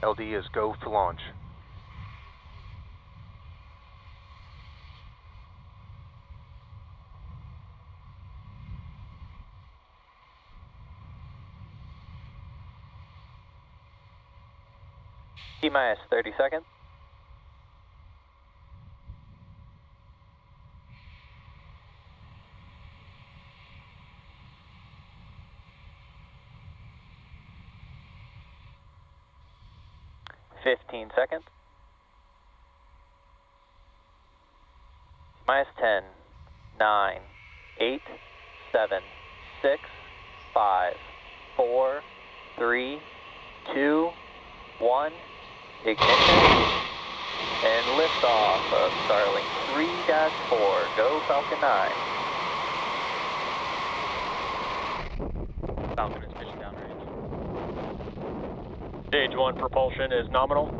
LD is go to launch. T-minus 30 seconds. Fifteen seconds. Minus 10, 9, 8, 7, 6, 5, 4, 3, 2, 1. Ignition and liftoff of Starlink 3-4. Go Falcon 9. Falcon is mission downrange. Stage 1 propulsion is nominal.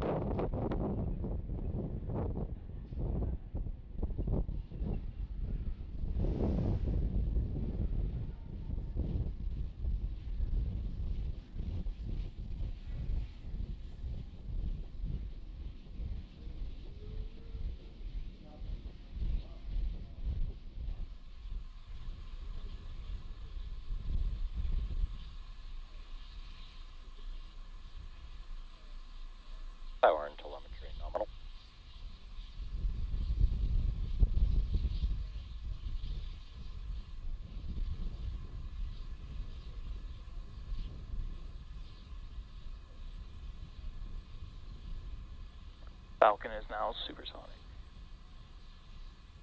Power and telemetry nominal. Falcon is now supersonic.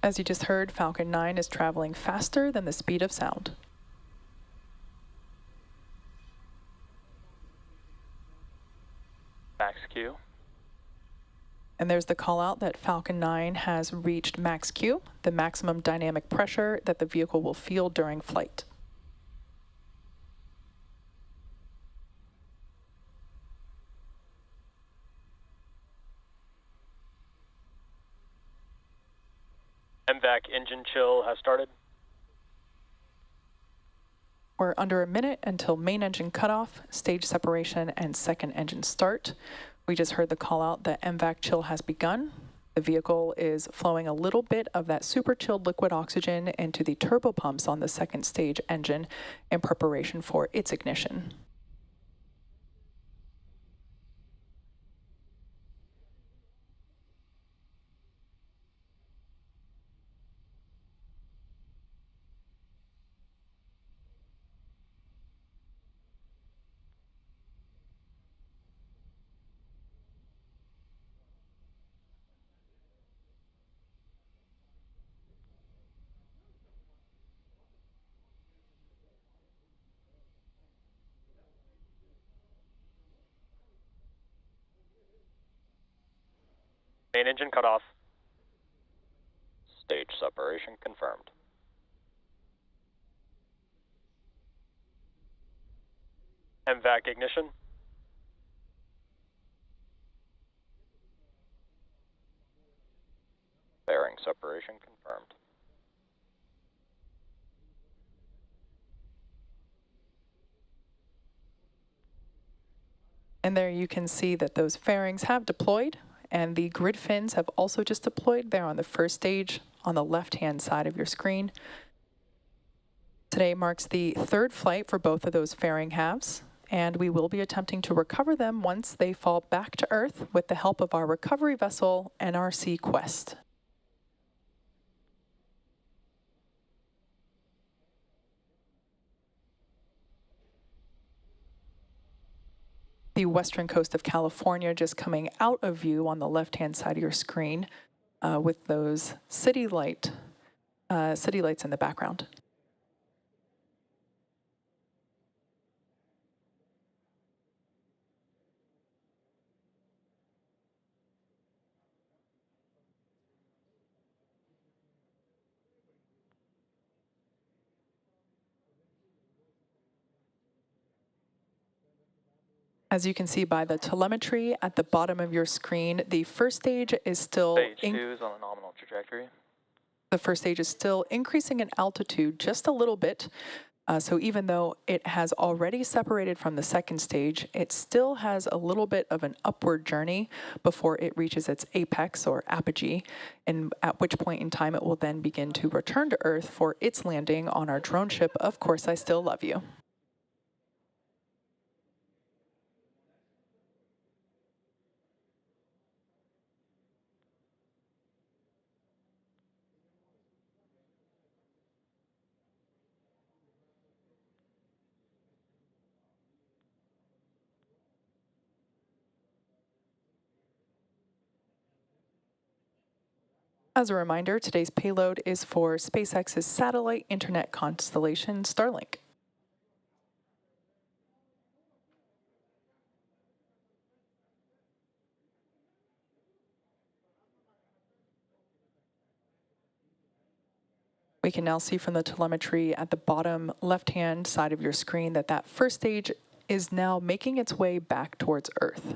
As you just heard, Falcon 9 is traveling faster than the speed of sound. Max Q. And there's the call out that Falcon 9 has reached max Q, the maximum dynamic pressure that the vehicle will feel during flight. MVAC engine chill has started. We're under a minute until main engine cutoff, stage separation, and second engine start. We just heard the call out that MVAC chill has begun. The vehicle is flowing a little bit of that super chilled liquid oxygen into the turbopumps on the second stage engine in preparation for its ignition. Main engine cutoff. Stage separation confirmed. MVAC ignition. Bearing separation confirmed. And there you can see that those fairings have deployed, and the grid fins have also just deployed there on the first stage on the left-hand side of your screen. Today marks the third flight for both of those fairing halves, and we will be attempting to recover them once they fall back to Earth with the help of our recovery vessel, NRC Quest. The western coast of California just coming out of view on the left-hand side of your screen with those city lights in the background. As you can see by the telemetry at the bottom of your screen, the first stage is still... Stage 2 is on a nominal trajectory. The first stage is still increasing in altitude just a little bit. So even though it has already separated from the second stage, it still has a little bit of an upward journey before it reaches its apex or apogee, and at which point in time it will then begin to return to Earth for its landing on our drone ship, Of Course I Still Love You. As a reminder, today's payload is for SpaceX's satellite internet constellation, Starlink. We can now see from the telemetry at the bottom left-hand side of your screen that that first stage is now making its way back towards Earth.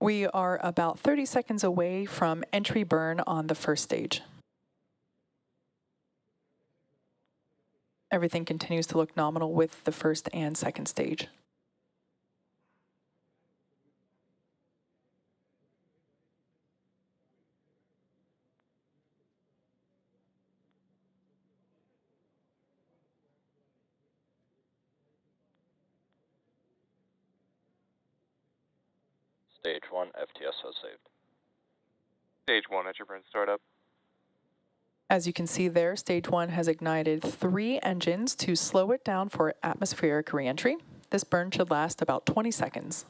We are about 30 seconds away from entry burn on the first stage. Everything continues to look nominal with the first and second stage. Stage 1 FTSO saved. Stage 1 at your burn startup. As you can see there, stage 1 has ignited 3 engines to slow it down for atmospheric reentry. This burn should last about 20 seconds.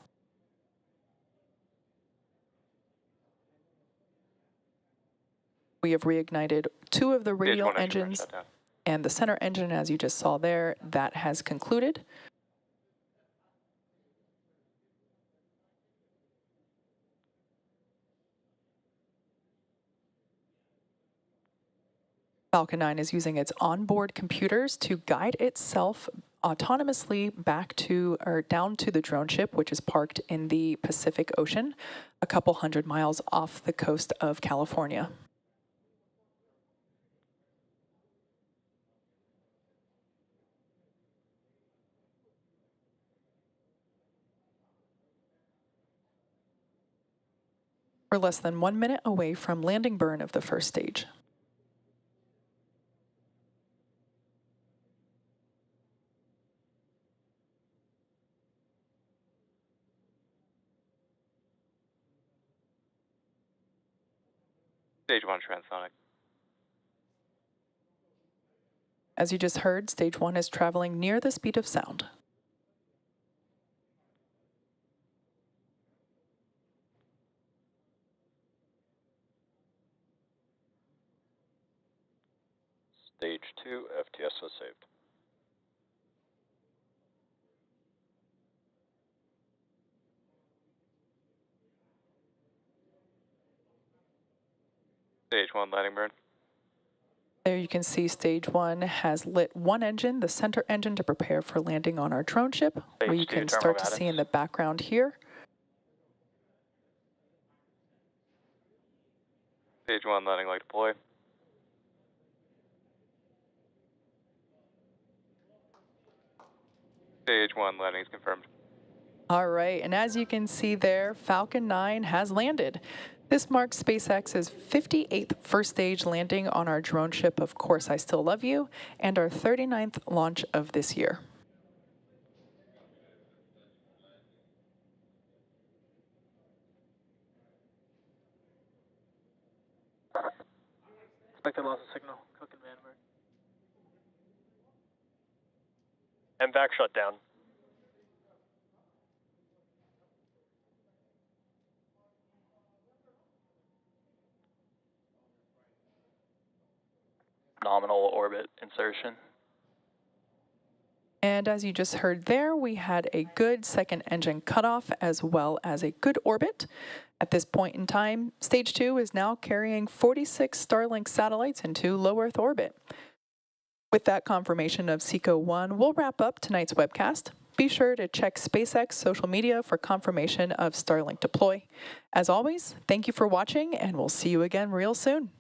We have reignited 2 of the radial engines, and the center engine, as you just saw there, that has concluded. Falcon 9 is using its onboard computers to guide itself autonomously back to or down to the drone ship, which is parked in the Pacific Ocean, a couple hundred miles off the coast of California. We're less than 1 minute away from landing burn of the first stage. Stage 1 transonic. As you just heard, stage 1 is traveling near the speed of sound. Stage 2 FTSO saved. Stage 1 landing burn. There you can see stage 1 has lit 1 engine, the center engine, to prepare for landing on our drone ship, where you can start to see in the background here. Stage 1 landing light deploy. Stage 1 landing is confirmed. All right, and as you can see there, Falcon 9 has landed. This marks SpaceX's 58th first stage landing on our drone ship, Of Course I Still Love You, and our 39th launch of this year. Expected loss of signal. Cook and Vandenberg. MVAC shut down. Nominal orbit insertion. And as you just heard there, we had a good second engine cutoff as well as a good orbit. At this point in time, Stage 2 is now carrying 46 Starlink satellites into low Earth orbit. With that confirmation of SECO-1, we'll wrap up tonight's webcast. Be sure to check SpaceX social media for confirmation of Starlink deploy. As always, thank you for watching, and we'll see you again real soon.